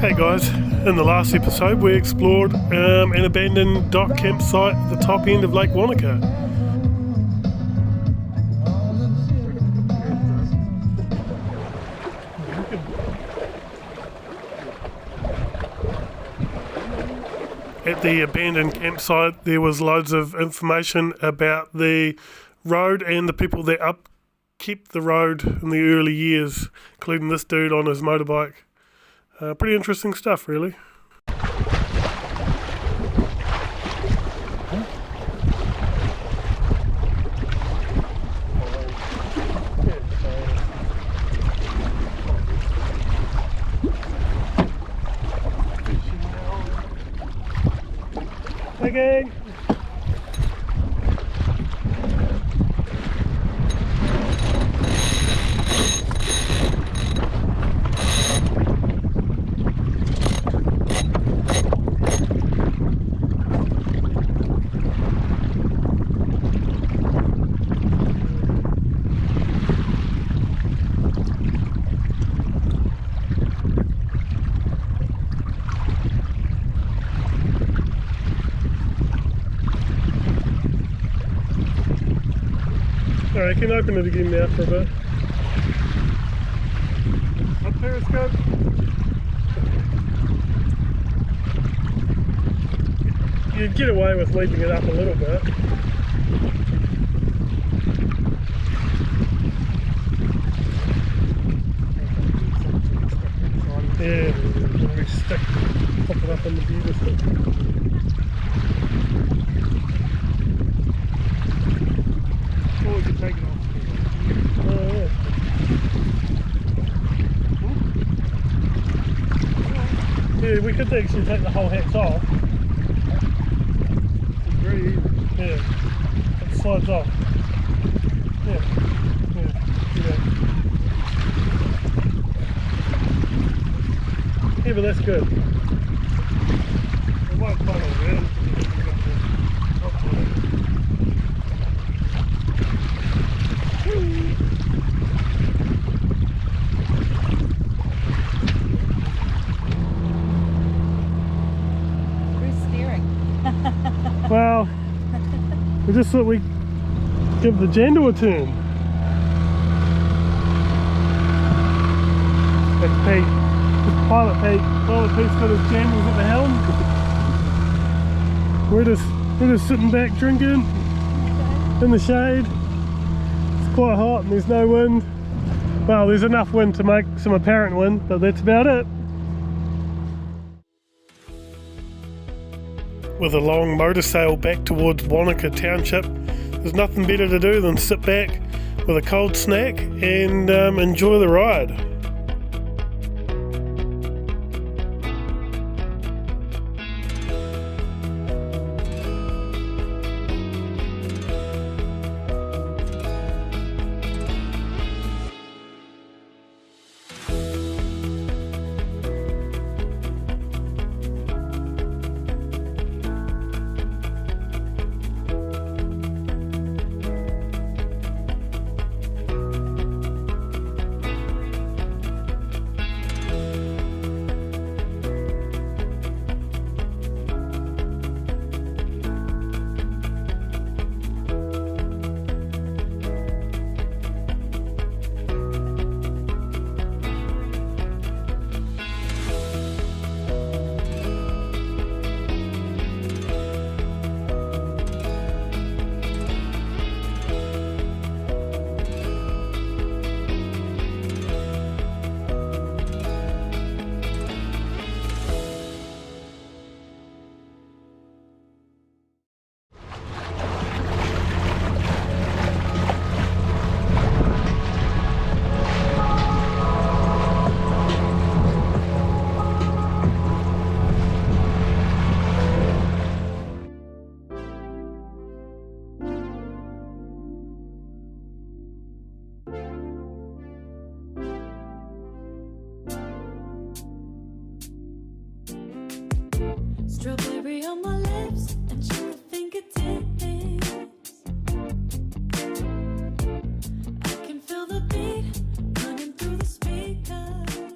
Hey guys, in the last episode we explored an abandoned dock campsite at the top end of Lake Wanaka. At the abandoned campsite there was loads of information about the road and the people that upkept the road in the early years, including this dude on his motorbike. Pretty interesting stuff, really. Hey gang! Alright, I can open it again now for a bit. Up periscope. You'd get away with leaving it up a little bit. Yeah, we pop it up on the view distance. Or we could take it off. Oh yeah. Yeah, we could actually take the whole hatch off. It's very easy. Yeah. It slides off. Yeah. Yeah. Yeah, but that's good. It won't funnel around. Well, we just thought we'd give the Jandal a turn. That's Pete. It's Pilot Pete. Pilot Pete's got his Jandals at the helm. We're just sitting back drinking in the shade. It's quite hot and there's no wind. Well, there's enough wind to make some apparent wind, but that's about it. With a long motor sail back towards Wanaka Township, there's nothing better to do than sit back with a cold snack and enjoy the ride. Strawberry on my lips and sugar fingertips. I can feel the beat running through the speakers.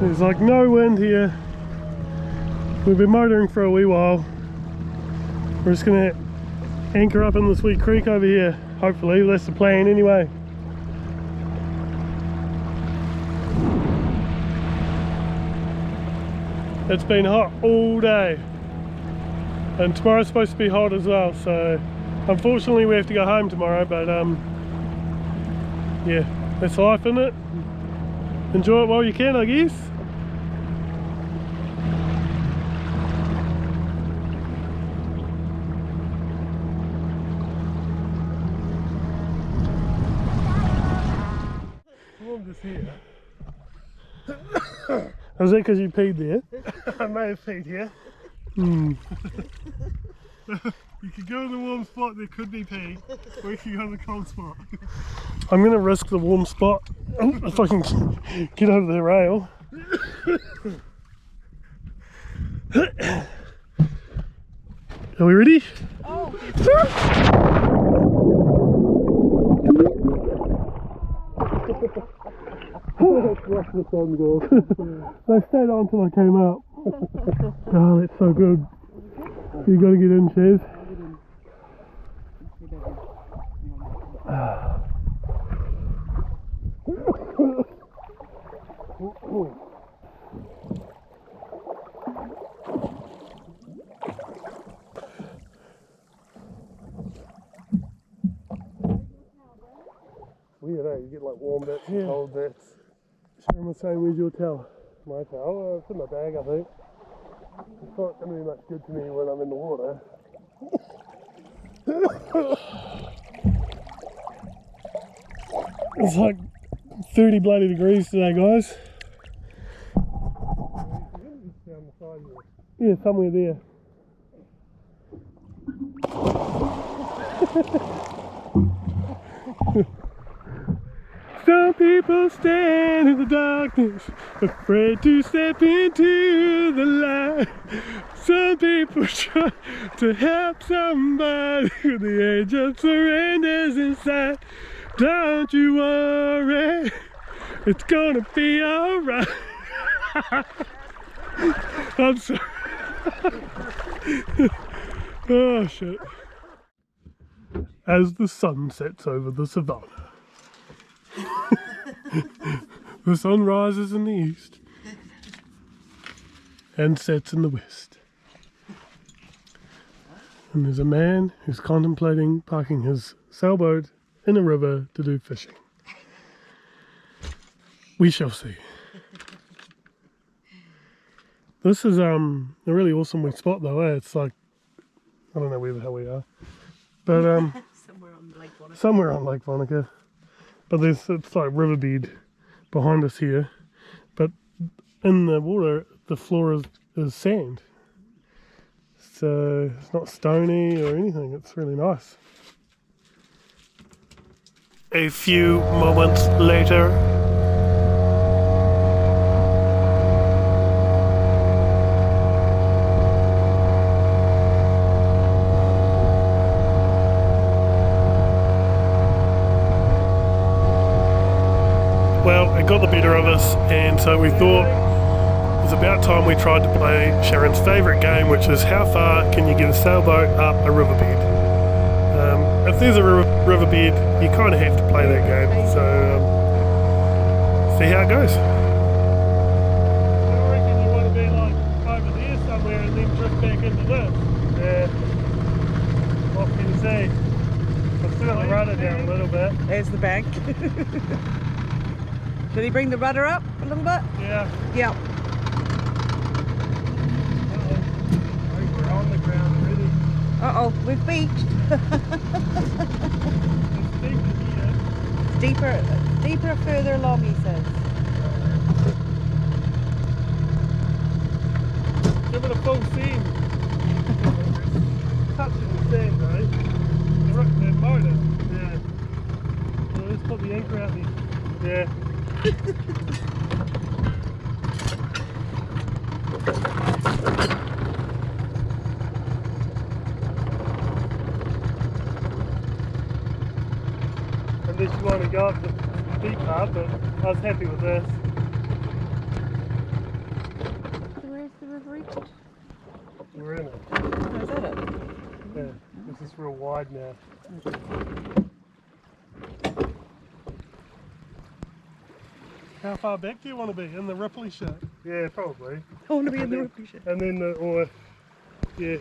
There's like no wind here. We've been motoring for a wee while. We're just gonna anchor up in this wee creek over here. Hopefully, that's the plan anyway. It's been hot all day. And tomorrow's supposed to be hot as well, so unfortunately we have to go home tomorrow, but yeah, that's life, isn't it? Enjoy it while you can, I guess. I'm just here. Was that because you peed there? I may have peed here. You could go in the warm spot, there could be pee, or you could go in the cold spot. I'm going to risk the warm spot if I can get over the rail. Are we ready? Oh, Watch the sun go. I stayed on until I came out. Oh, that's so good. You got to get in, Chaz. Weird, eh? You get like warm bits and cold bits. Sharon was saying, where's your towel? My towel? It's in my bag, I think. It's not going to be much good to me when I'm in the water. It's like 30 bloody degrees today, guys. Yeah, somewhere there. Some people stand in the darkness, afraid to step into the light. Some people try to help somebody with the age of surrender's inside. Don't you worry, it's gonna be alright. I'm sorry. Oh shit. As the sun sets over the savannah, the sun rises in the east and sets in the west. And there's a man who's contemplating parking his sailboat in a river to do fishing. We shall see. This is a really awesome wee spot though, eh? It's like, I don't know where the hell we are, but somewhere on Lake Wanaka. But it's like riverbed behind us here, but in the water the floor is sand, so it's not stony or anything. It's really nice. A few moments later. Well, it got the better of us, and so we thought it was about time we tried to play Sharon's favourite game, which is how far can you get a sailboat up a riverbed. If there's a riverbed, you kind of have to play that game, so see how it goes. I reckon you want to be like over there somewhere and then drift back into this. Yeah. What can you see? I've still got the rudder down a little bit. there's the bank. Did he bring the rudder up a little bit? Yeah. Yeah. I think we're on the ground already. Uh-oh, we've beached. Deeper further along, he says. Give it a full seam. Touching the sand, right? The motor. Yeah. Well, let's put the anchor out there. Yeah. Unless you want to go up the deep part, but I was happy with this. we're in it. Oh, is that it? Yeah, it's just real wide now. How far back do you want to be? In the Ripley shit? Yeah, probably. I want to be in the Ripley shit. And then, yeah,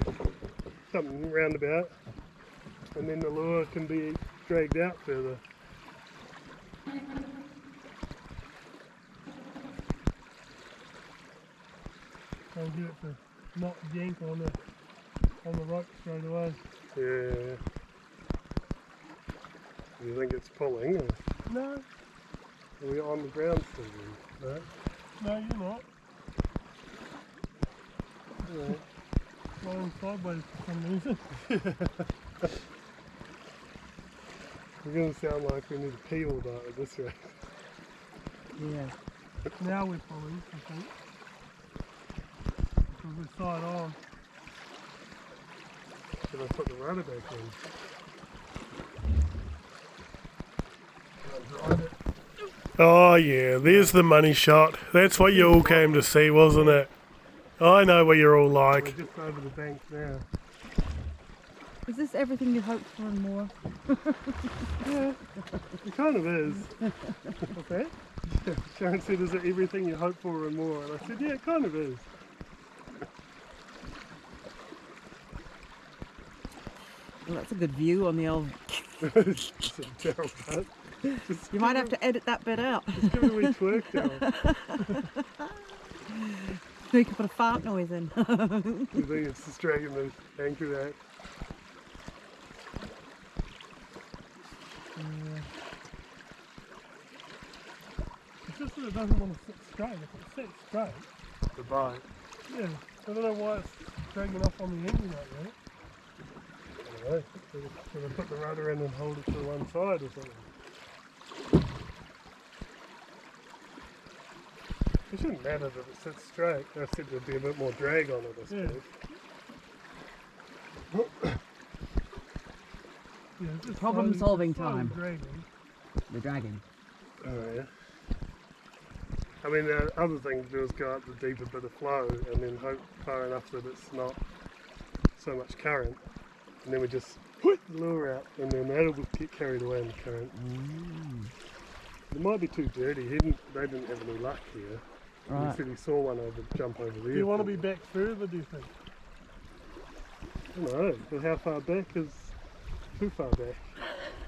something roundabout. And then the lure can be dragged out further. I'll get it to not yank on the rope straight away. Yeah. Do you think it's pulling? Or? No. Are we on the ground still then? No? No, you're not. Yeah. Flying sideways for some reason. We're going to sound like we need to pee all night at this rate. Yeah. Now we're pulling, I think. Because we're side on. Should I put the rudder back in? Oh yeah, there's the money shot. That's what you all came to see, wasn't it? I know what you're all like. We're just over the bank now. Is this everything you hoped for and more? Yeah, it kind of is. Okay. Sharon said, is it everything you hope for and more? And I said, yeah, it kind of is. Well, that's a good view on the old... It's a terrible part. You might have to edit that bit out. Just give it a wee twerk down. You can put a fart noise in. You think it's just dragging the anchor out? It's just that it doesn't want to sit straight. If it sits straight, the bite. Yeah, I don't know why it's dragging off on the engine like that. I don't know. Should I put the rudder in and hold it to one side or something? It shouldn't matter if it sits straight. I said there'd be a bit more drag on it, I suppose. Yeah, just Problem solving slowly time. Dragging. The dragging. Oh yeah. I mean, the other thing to do is go up the deeper bit of flow and then hope far enough that it's not so much current. And then we just put the lure out and then that'll get carried away in the current. It might be too dirty. They didn't have any luck here. Right. He said he saw one jump over there. Do you want to be back further, do you think? I don't know, but how far back is too far back?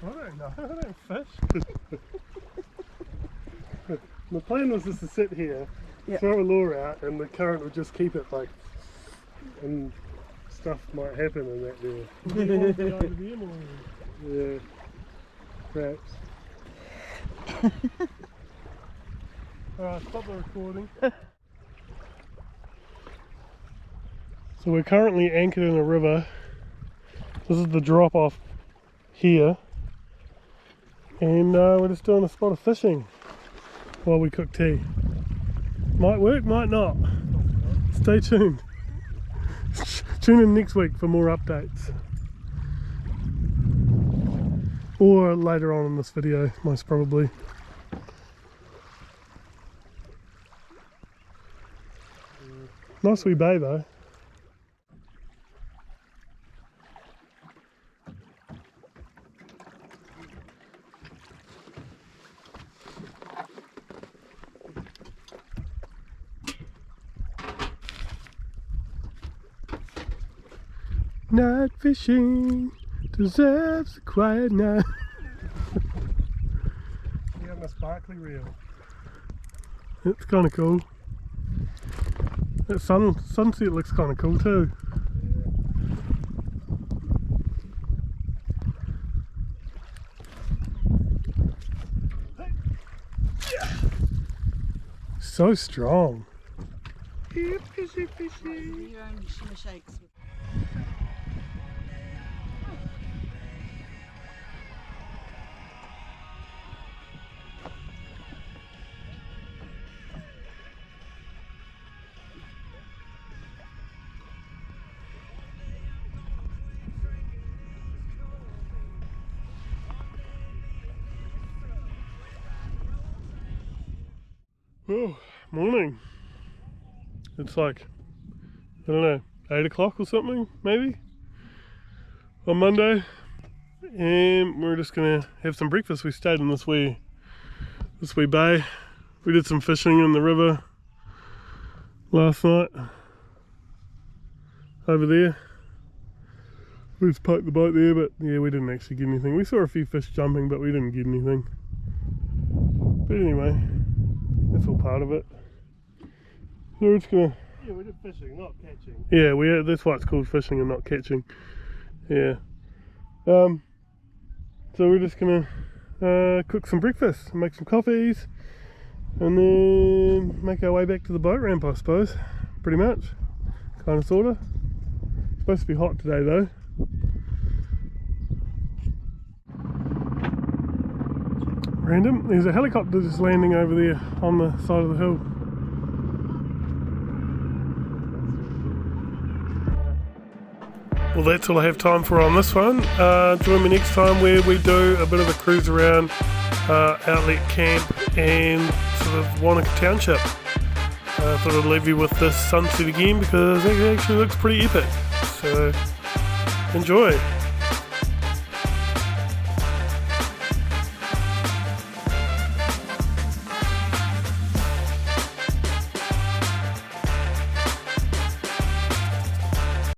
I don't know. I don't fish. The plan was just to sit here, Yeah. throw a lure out, and the current would just keep it like, and stuff might happen in that there. Do you want to be over there more? Yeah, perhaps. Alright, stop the recording. So we're currently anchored in a river. This is the drop off here. And we're just doing a spot of fishing while we cook tea. Might work, might not. Stay tuned. Tune in next week for more updates. Or later on in this video, most probably. Nice wee bay though. Night fishing deserves a quiet night. You got my sparkly reel. It's kind of cool. That sunset looks kind of cool too. So strong. Yeah, fishy, fishy. Your own shimmer shakes. Oh, morning. It's like, I don't know, 8 o'clock or something, maybe, on Monday. And we're just gonna have some breakfast. We stayed in this wee bay. We did some fishing in the river last night over there. We just parked the boat there, but yeah, we didn't actually get anything. We saw a few fish jumping, but we didn't get anything. But anyway, that's all part of it. So we're just gonna... Yeah, we did fishing, not catching. Yeah, that's why it's called fishing and not catching. Yeah. So we're just gonna cook some breakfast, make some coffees, and then make our way back to the boat ramp, I suppose. Pretty much. Kind of, sorta. Supposed to be hot today though. Random. There's a helicopter just landing over there on the side of the hill. Well, that's all I have time for on this one. Join me next time where we do a bit of a cruise around Outlet Camp and sort of Wanaka Township. I thought I'd leave you with this sunset again because it actually looks pretty epic. So enjoy.